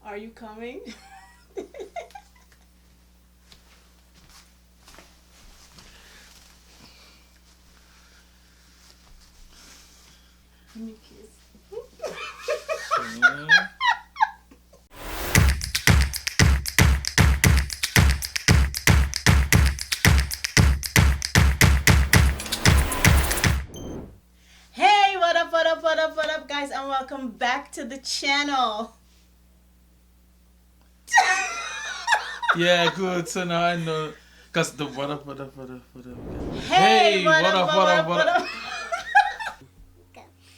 Are you coming? Give me a kiss. Hey, what up, what up, what up, what up, guys, and welcome back to the channel. Yeah, good. So now I know. Because the what up, what up, what up, what up. Hey, what up, what up, what up.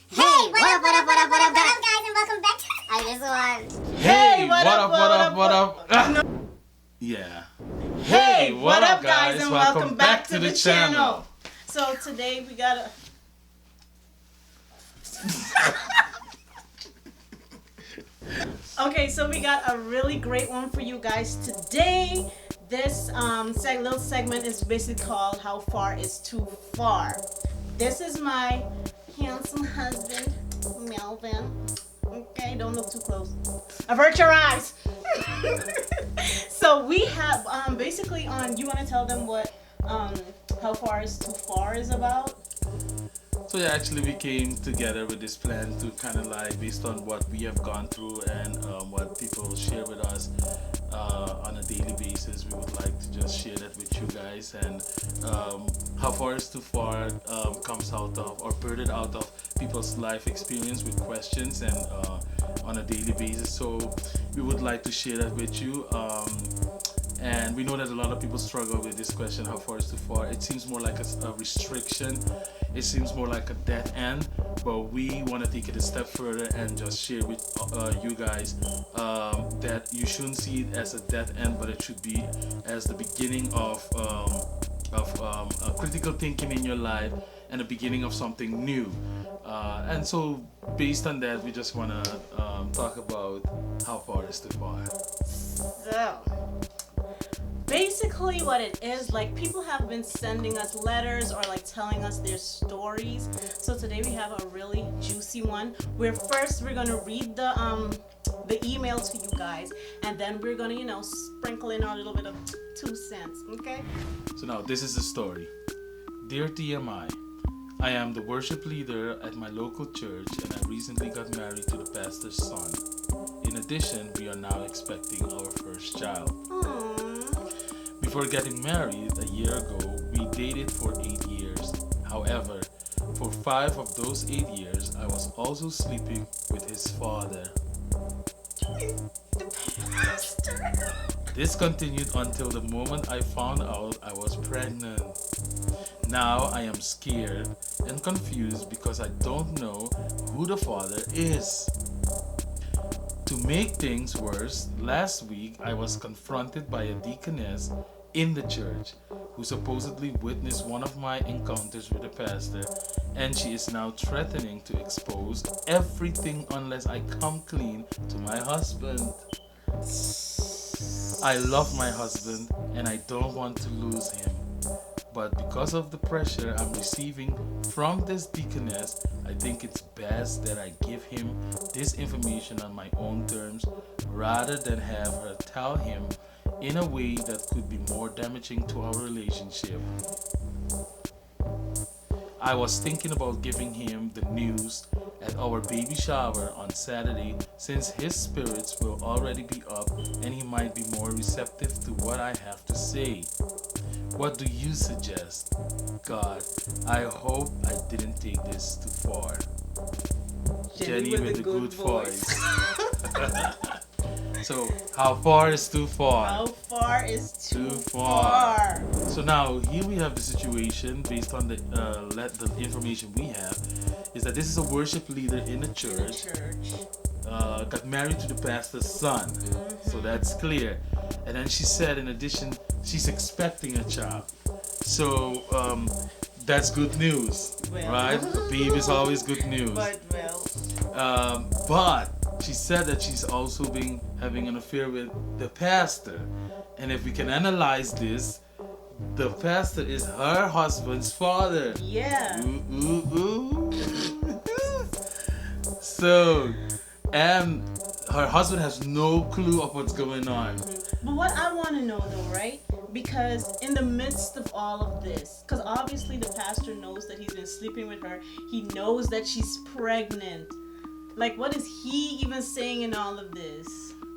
Hey, what up, what up, what up, what up, guys, and welcome back to this one. Hey, what up, what up, what up. Yeah. Hey, what up, guys, and welcome back to the channel. So today we got a... Okay, so we got a really great one for you guys today. This little segment is basically called How Far Is Too Far. This is my handsome husband, Melvin. Okay, don't look too close. Avert your eyes. So we have basically on. You want to tell them what How Far Is Too Far is about? So yeah, actually we came together with this plan to kind of like, based on what we have gone through and what people share with us on a daily basis, we would like to just share that with you guys. And How Far Is Too Far comes out of, or birthed out of, people's life experience with questions and on a daily basis. So we would like to share that with you. And we know that a lot of people struggle with this question, how far is too far? It seems more like a restriction. It seems more like a dead end. But we want to take it a step further and just share with you guys that you shouldn't see it as a dead end, but it should be as the beginning of critical thinking in your life and the beginning of something new. And so based on that, we just want to talk about how far is too far. So basically what it is, like, people have been sending us letters or like telling us their stories. So today we have a really juicy one where first we're gonna read the email to you guys, and then we're gonna sprinkle in a little bit of 2 cents. Okay, so now this is the story. Dear TMI, I am the worship leader at my local church and I recently got married to the pastor's son. In addition, we are now expecting our first child. Aww. Before getting married a year ago, we dated for 8 years. However, for 5 of those 8 years, I was also sleeping with his father. The pastor. This continued until the moment I found out I was pregnant. Now I am scared and confused because I don't know who the father is. To make things worse, last week I was confronted by a deaconess in the church who supposedly witnessed one of my encounters with the pastor, and she is now threatening to expose everything unless I come clean to my husband. I love my husband and I don't want to lose him. But because of the pressure I'm receiving from this deaconess, I think it's best that I give him this information on my own terms rather than have her tell him in a way that could be more damaging to our relationship. I was thinking about giving him the news at our baby shower on Saturday, since his spirits will already be up and he might be more receptive to what I have to say. What do you suggest? God, I hope I didn't take this too far. Jenny with the good voice. So, how far is too far? How far is too far? So now, here we have the situation based on the information we have, is that this is a worship leader in a church. Got married to the pastor's son. So that's clear. And then she said, in addition, she's expecting a child. So that's good news, right? A baby is always good news. But she said that she's also been having an affair with the pastor. And if we can analyze this, the pastor is her husband's father. Yeah. Ooh. So, and her husband has no clue of what's going on. But what I want to know though, right? Because in the midst of all of this, because obviously the pastor knows that he's been sleeping with her, he knows that she's pregnant. Like, what is he even saying in all of this?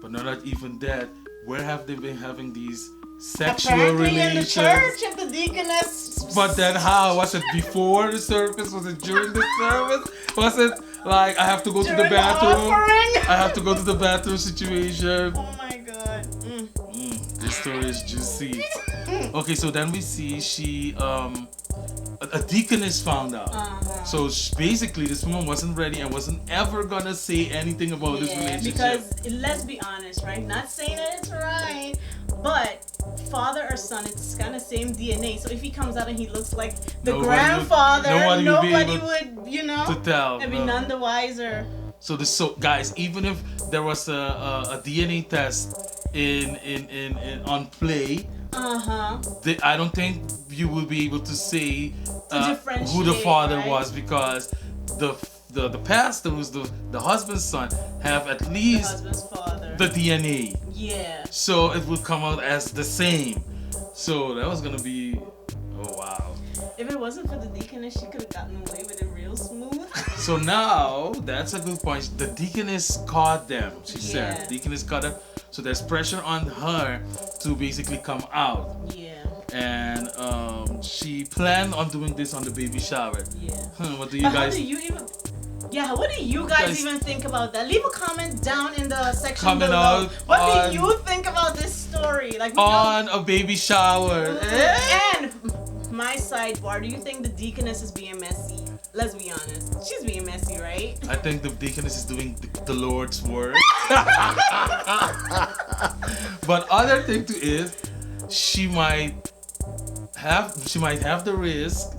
But not even that. Where have they been having these sexual Apparently relations? in the church, if the deaconess. But then how? Was it before the service? Was it during the service? Was it like I have to go to the During the bathroom? offering? I have to go to the bathroom situation. Oh my God. This story is juicy. Okay, so then we see she a deaconess found out. So basically, this woman wasn't ready and wasn't ever gonna say anything about this relationship. Because let's be honest, right? Not saying that it's right, but father or son, it's kind of same DNA. So if he comes out and he looks like the grandfather, nobody would, you know, to tell. and be none the wiser. So guys, even if there was a DNA test on play, I don't think you will be able to say who the father was, because the pastor, who's the husband's son, have at least the DNA. Yeah. So it would come out as the same. So that was gonna be, oh wow. If it wasn't for the deaconess, she could have gotten away with it real smooth. So now, that's a good point. The deaconess caught them, she said. Deaconess caught them. So there's pressure on her to basically come out. Yeah. And she planned on doing this on the baby shower. Yeah. What do you guys... How do you even... Yeah, what do you guys even think about that? Leave a comment down in the section below. What do you think about this story? Like, on a baby shower. And my sidebar, do you think the deaconess is being messy? Let's be honest. She's being messy, right? I think the deaconess is doing the Lord's work. But other thing too is, she might have the risk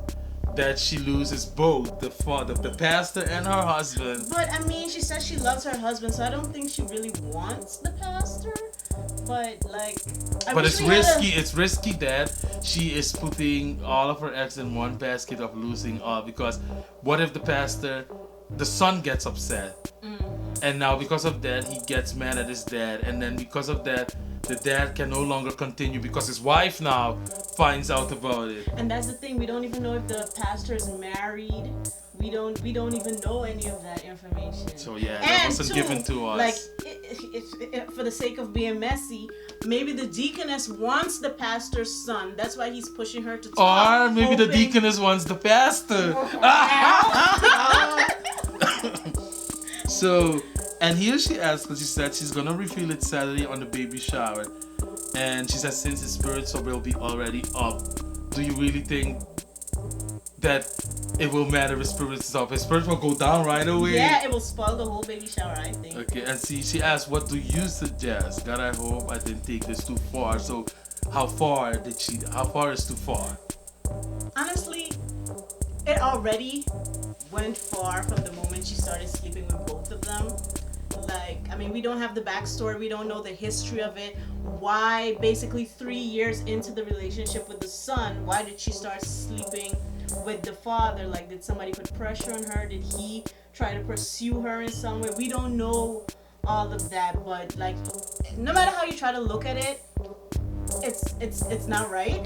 that she loses both the father, the pastor, and her husband. But I mean, she says she loves her husband, so I don't think she really wants the pastor. But like, it's risky. It's risky that she is putting all of her eggs in one basket of losing all. Because what if the son gets upset, and now because of that he gets mad at his dad, and then because of that the dad can no longer continue because his wife now finds out about it. And that's the thing, we don't even know if the pastor is married. We don't even know any of that information. So yeah, that wasn't given to us. Like, if for the sake of being messy, maybe the deaconess wants the pastor's son. That's why he's pushing her to talk. Or maybe the deaconess wants the pastor. So, and here she asks, because she said she's gonna reveal it Saturday on the baby shower, and she says since his spirits will be already up, do you really think that it will matter if spirits is up? His spirits will go down right away. Yeah, it will spoil the whole baby shower, I think. Okay, and see, she asked, what do you suggest? God, I hope I didn't take this too far. So, how far is too far? Honestly, it already went far from the moment she started sleeping with both of them. Like, I mean, we don't have the backstory, we don't know the history of it. Why, basically 3 years into the relationship with the son, why did she start sleeping with the father? Like, did somebody put pressure on her? Did he try to pursue her in some way? We don't know all of that, but like, no matter how you try to look at it, it's not right.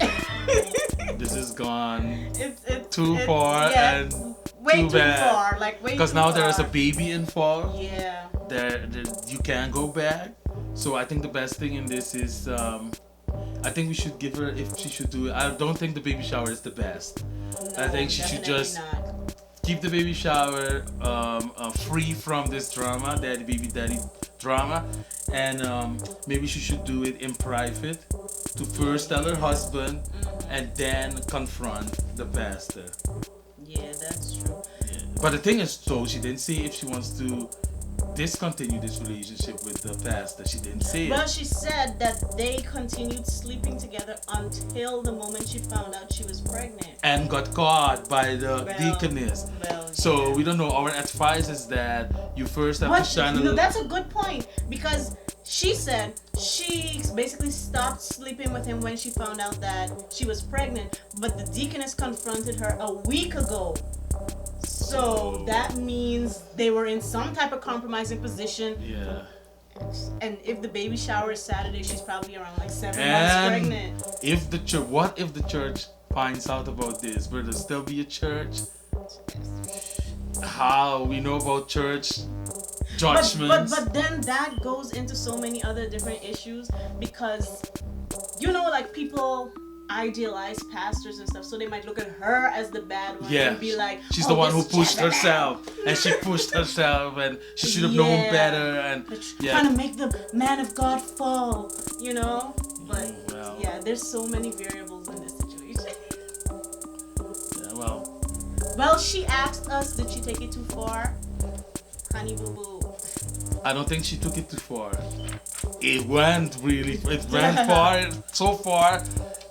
This has gone it's too far and way too too bad. far. Like, way too because now far. there is a baby involved. Yeah. There you can't go back. So I think the best thing in this is, I think we should give her, if she should do it. I don't think the baby shower is the best. No, I think she should just not. keep the baby shower free from this drama, baby daddy drama, and maybe she should do it in private to first tell her husband and then confront the pastor. Yeah, that's true. Yeah. But the thing is, so she didn't say if she wants to discontinue this relationship with the pastor. She didn't say it. Well, she said that they continued sleeping together until the moment she found out she was pregnant. And got caught by the deaconess. So we don't know. Our advice is that you first have to shine a little. That's a good point, because she said she basically stopped sleeping with him when she found out that she was pregnant, but the deaconess confronted her a week ago. So that means they were in some type of compromising position. Yeah. And if the baby shower is Saturday, she's probably around like 7 months pregnant. If the church, what if the church finds out about this? Will there still be a church? How we know about church judgments? But then that goes into so many other different issues because you know, like people idealize pastors and stuff, so they might look at her as the bad one and be like, she's the one who pushed herself, and she pushed herself, and she should have known better, and trying to make the man of God fall, you know. But there's so many variables in this situation. Well, she asked us, did she take it too far? Honey boo boo. I don't think she took it too far. It went far, so far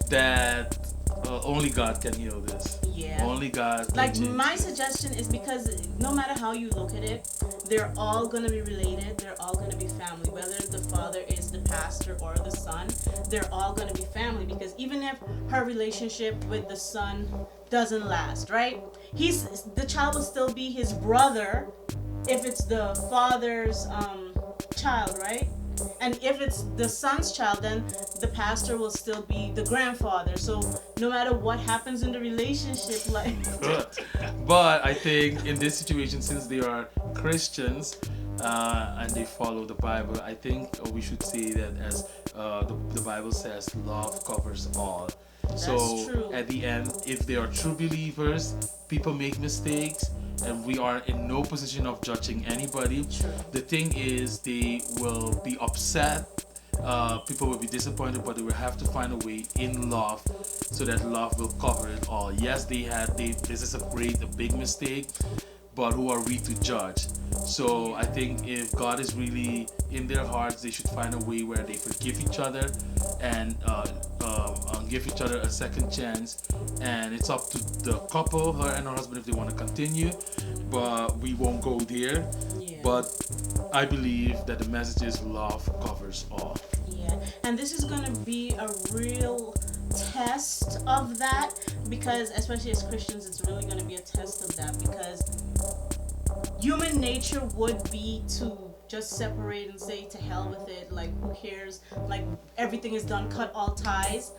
that only God can heal this. Yeah. Only God. Like my suggestion is because no matter how you look at it, they're all gonna be related. They're all gonna be family. Whether the father is the pastor or the son, they're all gonna be family. Because even if her relationship with the son doesn't last, right? The child will still be his brother if it's the father's child, right? And if it's the son's child, then the pastor will still be the grandfather. So no matter what happens in the relationship, like. But I think in this situation, since they are Christians and they follow the Bible, I think we should say that as the Bible says, love covers all. That's so true. At the end, if they are true believers, people make mistakes. And we are in no position of judging anybody. True. The thing is, they will be upset. People will be disappointed, but they will have to find a way in love, so that love will cover it all. Yes, this is a big mistake, but who are we to judge? So I think if God is really in their hearts, they should find a way where they forgive each other and give each other a second chance. And it's up to the couple, her and her husband, if they want to continue. But we won't go there. Yeah. But I believe that the message is love covers all. Yeah, and this is gonna be a real test of that, because especially as Christians, it's really gonna be a test of that, because human nature would be to just separate and say to hell with it, like who cares, like everything is done, cut all ties.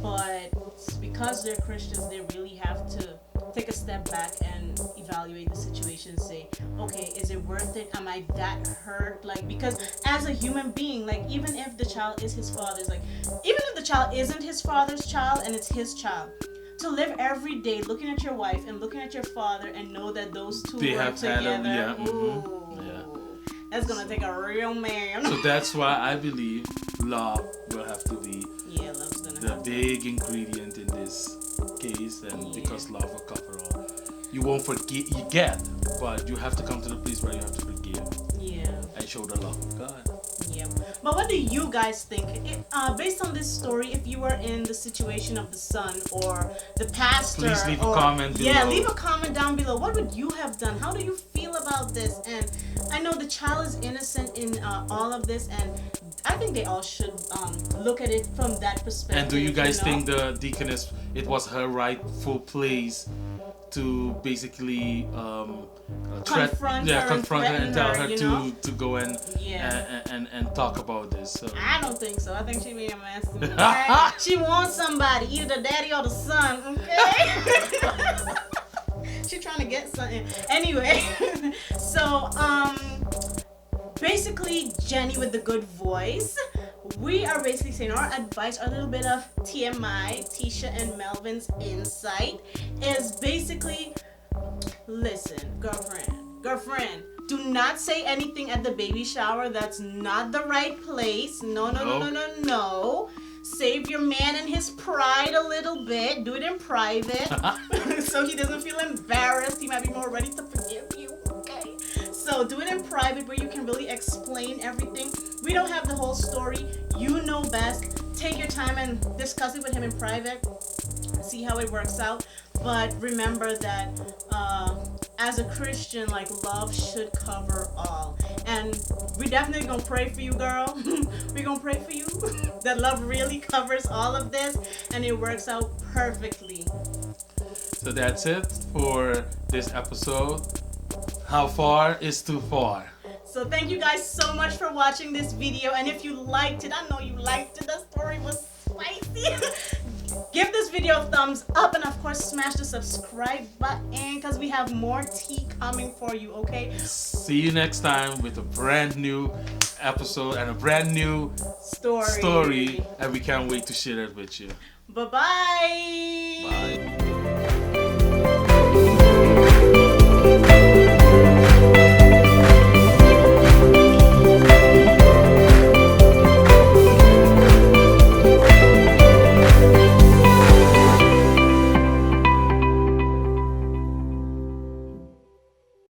But because they're Christians, they really have to take a step back and evaluate the situation and say, okay, is it worth it? Am I that hurt? Like, because as a human being, like even if the child is his father's, like even if the child isn't his father's child and it's his child, to live every day looking at your wife and looking at your father and know that those two are together, that's gonna take a real man. So that's why I believe love will have to be love's gonna the big ingredient in this case, and because love will cover all. You won't forget, but you have to come to the place where you have to forgive. Yeah. And show the love of God. Yeah. But what do you guys think? Based on this story, if you were in the situation of the son or the pastor, please leave a comment below. Yeah, leave a comment down below. What would you have done? How do you feel about this? And I know the child is innocent in all of this, and I think they all should look at it from that perspective. And do you guys think the deaconess, it was her rightful place to basically confront her and tell her to go and talk about this? So. I don't think so. I think she made a mess. She wants somebody, either the daddy or the son. Okay. She's trying to get something. Anyway, so basically Jenny with the good voice, we are basically saying our advice, a little bit of TMI, Tisha and Melvin's insight, is basically, listen, girlfriend, do not say anything at the baby shower. That's not the right place. No. Save your man and his pride a little bit. Do it in private so he doesn't feel embarrassed. He might be more ready to forgive you. Okay? So do it in private where you can really explain everything. We don't have the whole story. You know best. Take your time and discuss it with him in private. See how it works out. But remember that as a Christian, like, love should cover all. And we're definitely gonna pray for you, girl. We're gonna pray for you that love really covers all of this and it works out perfectly. So that's it for this episode. How far is too far? So thank you guys so much for watching this video. And if you liked it, I know you liked it. The story was spicy. Give this video a thumbs up, and of course smash the subscribe button because we have more tea coming for you, okay? See you next time with a brand new episode and a brand new story, and we can't wait to share it with you. Bye-bye. Bye.